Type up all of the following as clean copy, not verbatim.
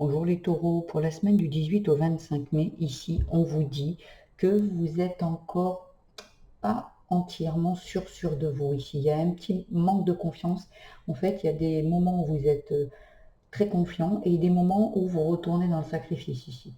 Bonjour les taureaux, pour la semaine du 18 au 25 mai, ici, on vous dit que vous êtes encore pas entièrement sûr de vous. Ici, il y a un petit manque de confiance. En fait, il y a des moments où vous êtes très confiant et des moments où vous retournez dans le sacrifice ici.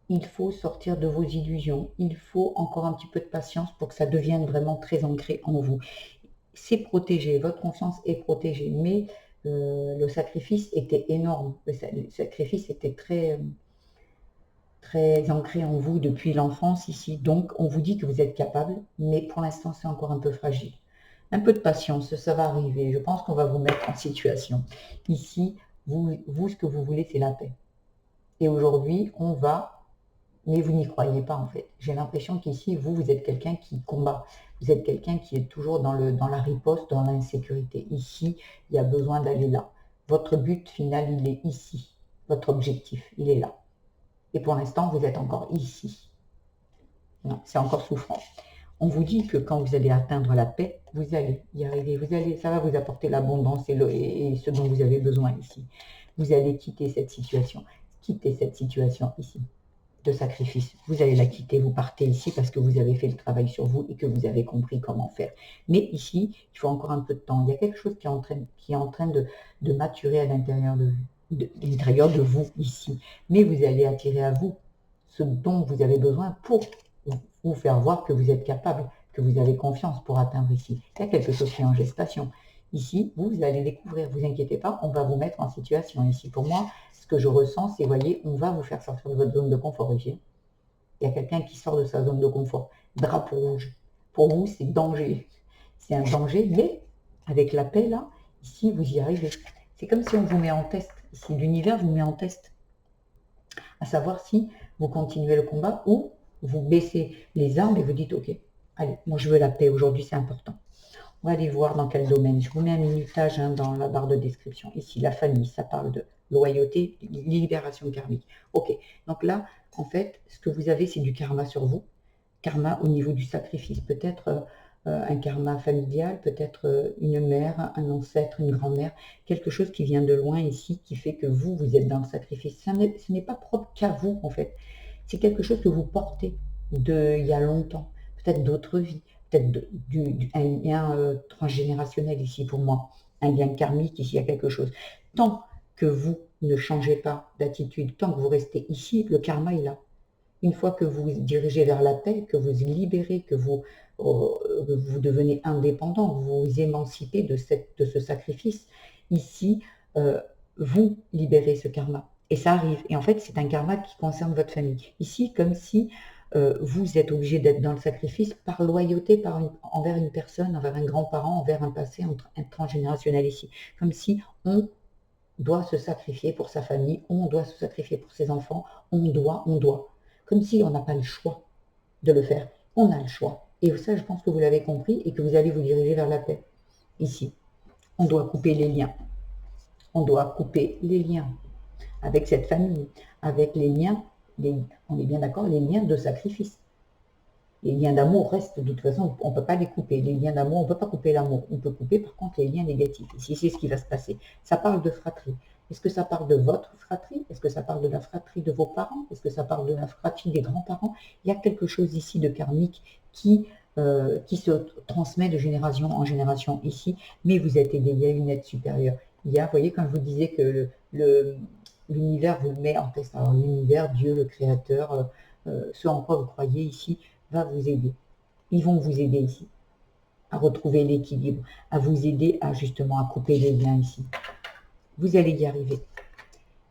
Il faut sortir de vos illusions. Il faut encore un petit peu de patience pour que ça devienne vraiment très ancré en vous. C'est protégé, votre confiance est protégée, mais le sacrifice était énorme. Le sacrifice était très ancré en vous depuis l'enfance ici. Donc, on vous dit que vous êtes capable, mais pour l'instant, c'est encore un peu fragile. Un peu de patience, ça va arriver. Je pense qu'on va vous mettre en situation. Ici, vous ce que vous voulez, c'est la paix. Et aujourd'hui, on va, mais vous n'y croyez pas en fait. J'ai l'impression qu'ici, vous êtes quelqu'un qui combat. Vous êtes quelqu'un qui est toujours dans la riposte, dans l'insécurité. Ici, il y a besoin d'aller là. Votre but final, il est ici. Votre objectif, il est là. Et pour l'instant, vous êtes encore ici. Non, c'est encore souffrant. On vous dit que quand vous allez atteindre la paix, vous allez y arriver. Ça va vous apporter l'abondance et ce dont vous avez besoin ici. Vous allez quitter cette situation. Quitter cette situation ici de sacrifice. Vous allez la quitter, vous partez ici parce que vous avez fait le travail sur vous et que vous avez compris comment faire. Mais ici, il faut encore un peu de temps. Il y a quelque chose qui est en train de maturer à l'intérieur de vous ici. Mais vous allez attirer à vous ce dont vous avez besoin pour vous faire voir que vous êtes capable, que vous avez confiance pour atteindre ici. Il y a quelque chose qui est en gestation. Ici, vous allez découvrir, vous inquiétez pas, on va vous mettre en situation. Ici, pour moi, ce que je ressens, c'est, voyez, on va vous faire sortir de votre zone de confort ici. Il y a quelqu'un qui sort de sa zone de confort. Drapeau rouge. Pour vous, c'est danger. C'est un danger, mais avec la paix, là, ici, vous y arrivez. C'est comme si on vous met en test. Ici, l'univers vous met en test. À savoir si vous continuez le combat ou vous baissez les armes et vous dites, OK, allez, moi je veux la paix, aujourd'hui c'est important. On va aller voir dans quel domaine. Je vous mets un minutage dans la barre de description. Ici, la famille, ça parle de loyauté, libération karmique. Ok, donc là, en fait, ce que vous avez, c'est du karma sur vous. Karma au niveau du sacrifice. Peut-être un karma familial, peut-être une mère, un ancêtre, une grand-mère. Quelque chose qui vient de loin ici, qui fait que vous êtes dans le sacrifice. Ce n'est pas propre qu'à vous, en fait. C'est quelque chose que vous portez il y a longtemps. Peut-être d'autres vies peut-être un lien transgénérationnel ici pour moi, un lien karmique ici, il y a quelque chose. Tant que vous ne changez pas d'attitude, tant que vous restez ici, le karma est là. Une fois que vous vous dirigez vers la paix, que vous libérez, que vous devenez indépendant, vous vous émancipez de ce sacrifice, ici, vous libérez ce karma. Et ça arrive. Et en fait, c'est un karma qui concerne votre famille. Ici, comme si vous êtes obligé d'être dans le sacrifice par loyauté envers une personne, envers un grand-parent, envers un passé transgénérationnel ici. Comme si on doit se sacrifier pour sa famille, on doit se sacrifier pour ses enfants, on doit. Comme si on n'a pas le choix de le faire. On a le choix. Et ça, je pense que vous l'avez compris et que vous allez vous diriger vers la paix. Ici, on doit couper les liens. On doit couper les liens avec cette famille, avec les liens, on est bien d'accord, les liens de sacrifice. Les liens d'amour restent, de toute façon, on ne peut pas les couper. Les liens d'amour, on ne peut pas couper l'amour. On peut couper, par contre, les liens négatifs. Ici, c'est ce qui va se passer. Ça parle de fratrie. Est-ce que ça parle de votre fratrie? Est-ce que ça parle de la fratrie de vos parents? Est-ce que ça parle de la fratrie des grands-parents? Il y a quelque chose ici de karmique qui se transmet de génération en génération ici, mais vous êtes aidé, il y a une aide supérieure. Il y a, vous voyez, quand je vous disais que l'univers vous met en test, alors l'univers, Dieu, le Créateur, ce en quoi vous croyez ici, va vous aider. Ils vont vous aider ici à retrouver l'équilibre, à vous aider à justement à couper les liens ici. Vous allez y arriver.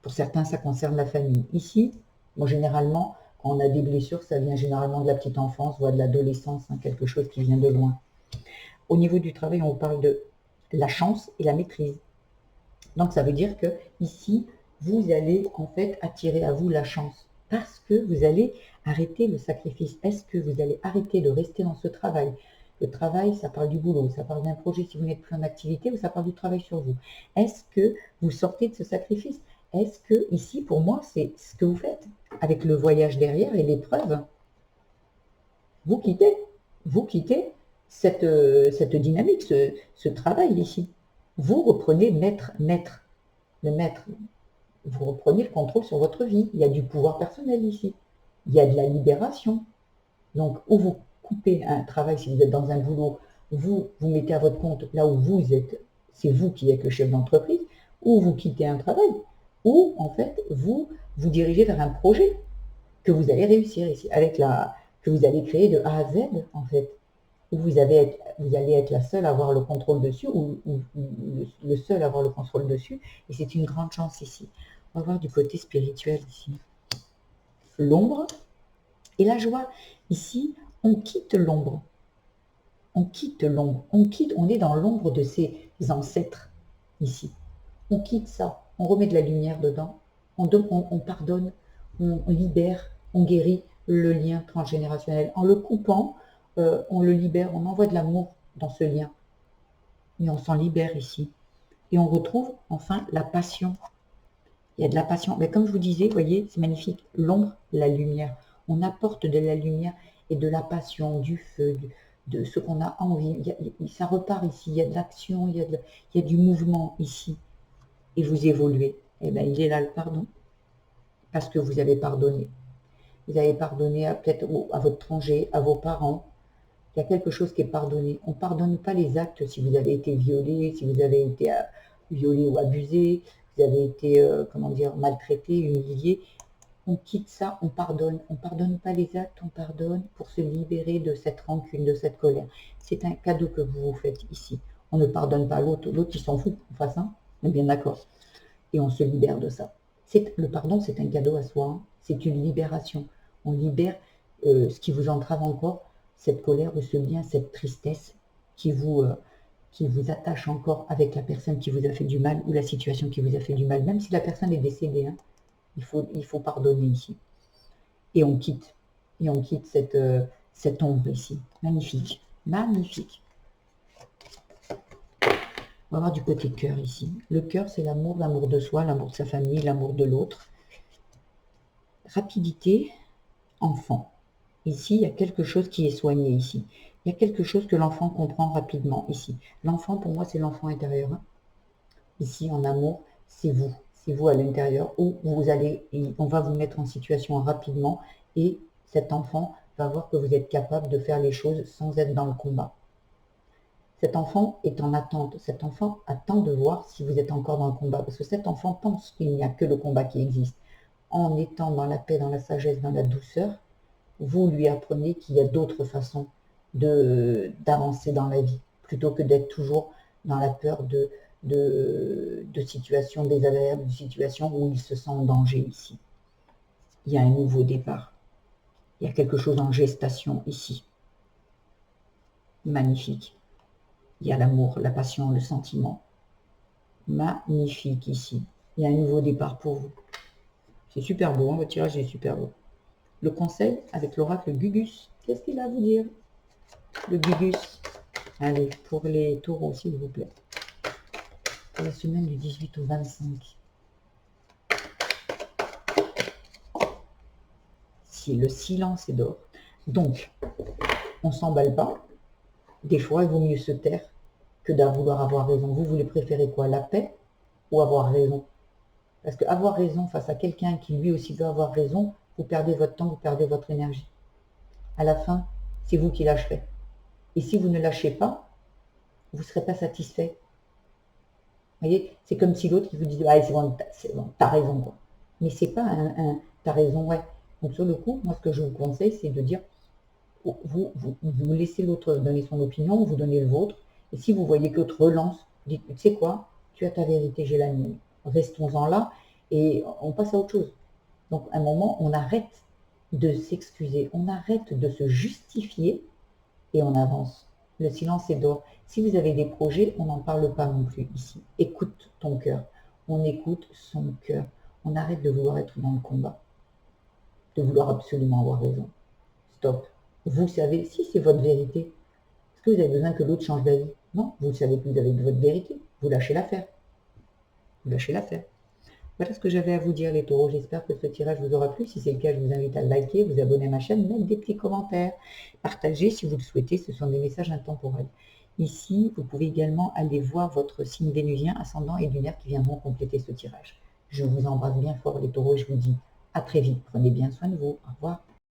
Pour certains, ça concerne la famille. Ici, bon, généralement, quand on a des blessures, ça vient généralement de la petite enfance, voire de l'adolescence, quelque chose qui vient de loin. Au niveau du travail, on parle de la chance et la maîtrise. Donc, ça veut dire que ici, vous allez en fait attirer à vous la chance parce que vous allez arrêter le sacrifice. Est-ce que vous allez arrêter de rester dans ce travail? Le travail, ça parle du boulot, ça parle d'un projet si vous n'êtes plus en activité ou ça parle du travail sur vous. Est-ce que vous sortez de ce sacrifice? Est-ce que ici, pour moi, c'est ce que vous faites avec le voyage derrière et l'épreuve? Vous quittez cette dynamique, ce travail ici. Vous reprenez le maître. vous reprenez le contrôle sur votre vie. Il y a du pouvoir personnel ici. Il y a de la libération. Donc, ou vous coupez un travail, si vous êtes dans un boulot, vous mettez à votre compte là où vous êtes, c'est vous qui êtes le chef d'entreprise, ou vous quittez un travail, ou en fait, vous dirigez vers un projet que vous allez réussir ici, que vous allez créer de A à Z, en fait, où vous allez être la seule à avoir le contrôle dessus, ou le seul à avoir le contrôle dessus, et c'est une grande chance ici. On va voir du côté spirituel ici. L'ombre et la joie. Ici, on quitte l'ombre. On quitte l'ombre. On est dans l'ombre de ses ancêtres, ici. On quitte ça. On remet de la lumière dedans. On pardonne. On libère. On guérit le lien transgénérationnel. En le coupant, on le libère. On envoie de l'amour dans ce lien. Et on s'en libère ici. Et on retrouve enfin la passion. Il y a de la passion. Mais comme je vous disais, vous voyez, c'est magnifique. L'ombre, la lumière. On apporte de la lumière et de la passion, du feu, de ce qu'on a envie. Ça repart ici. Il y a de l'action, il y a du mouvement ici. Et vous évoluez. Eh bien, il est là le pardon. Parce que vous avez pardonné. Vous avez pardonné peut-être à votre étranger, à vos parents. Il y a quelque chose qui est pardonné. On ne pardonne pas les actes si vous avez été violé, si vous avez été violé ou abusé, vous avez été, maltraité, humilié. On quitte ça, on pardonne. On ne pardonne pas les actes, on pardonne pour se libérer de cette rancune, de cette colère. C'est un cadeau que vous vous faites ici. On ne pardonne pas l'autre. L'autre, il s'en fout, en face, hein. On est bien d'accord. Et on se libère de ça. Le pardon, c'est un cadeau à soi. Hein. C'est une libération. On libère ce qui vous entrave encore, cette colère ou ce lien, cette tristesse qui vous attache encore avec la personne qui vous a fait du mal ou la situation qui vous a fait du mal, même si la personne est décédée. Hein. Il faut pardonner ici. Et on quitte. Et on quitte cette ombre ici. Magnifique. Magnifique. On va voir du côté cœur ici. Le cœur, c'est l'amour de soi, l'amour de sa famille, l'amour de l'autre. Rapidité, enfant. Ici, il y a quelque chose qui est soigné ici. Il y a quelque chose que l'enfant comprend rapidement ici. L'enfant, pour moi, c'est l'enfant intérieur. Hein. Ici, en amour, c'est vous. C'est vous à l'intérieur où on va vous mettre en situation rapidement et cet enfant va voir que vous êtes capable de faire les choses sans être dans le combat. Cet enfant est en attente. Cet enfant attend de voir si vous êtes encore dans le combat. Parce que cet enfant pense qu'il n'y a que le combat qui existe. En étant dans la paix, dans la sagesse, dans la douceur, vous lui apprenez qu'il y a d'autres façons d'avancer dans la vie, plutôt que d'être toujours dans la peur de situations désagréables, de situations où il se sent en danger ici. Il y a un nouveau départ. Il y a quelque chose en gestation ici. Magnifique. Il y a l'amour, la passion, le sentiment. Magnifique ici. Il y a un nouveau départ pour vous. C'est super beau, hein, votre tirage est super beau. Le conseil avec l'oracle Gugus. Qu'est-ce qu'il a à vous dire? Le Gugus. Allez, pour les taureaux, s'il vous plaît. Pour la semaine du 18 au 25. Si le silence est d'or. Donc, on ne s'emballe pas. Des fois, il vaut mieux se taire que de vouloir avoir raison. Vous voulez préférer quoi? La paix ou avoir raison? Parce que avoir raison face à quelqu'un qui lui aussi veut avoir raison, vous perdez votre temps, vous perdez votre énergie. À la fin, c'est vous qui lâcherez. Et si vous ne lâchez pas, vous ne serez pas satisfait. Vous voyez, c'est comme si l'autre vous dit ah, c'est bon, t'as raison, quoi. Mais c'est pas t'as raison, ouais. Donc sur le coup, moi ce que je vous conseille, c'est de dire vous laissez l'autre donner son opinion, vous donnez le vôtre, et si vous voyez que l'autre relance, dites, tu sais quoi, tu as ta vérité, j'ai la mienne. Restons-en là et on passe à autre chose. Donc à un moment, on arrête de s'excuser, on arrête de se justifier et on avance. Le silence est d'or. Si vous avez des projets, on n'en parle pas non plus ici. Écoute ton cœur. On écoute son cœur. On arrête de vouloir être dans le combat, de vouloir absolument avoir raison. Stop. Vous savez, si c'est votre vérité, est-ce que vous avez besoin que l'autre change d'avis? Non, vous savez que vous avez votre vérité. Vous lâchez l'affaire. Vous lâchez l'affaire. Voilà ce que j'avais à vous dire les taureaux. J'espère que ce tirage vous aura plu. Si c'est le cas, je vous invite à liker, vous abonner à ma chaîne, mettre des petits commentaires, partager si vous le souhaitez. Ce sont des messages intemporels. Ici, vous pouvez également aller voir votre signe vénusien, ascendant et lunaire qui viendront compléter ce tirage. Je vous embrasse bien fort les taureaux. Je vous dis à très vite. Prenez bien soin de vous. Au revoir.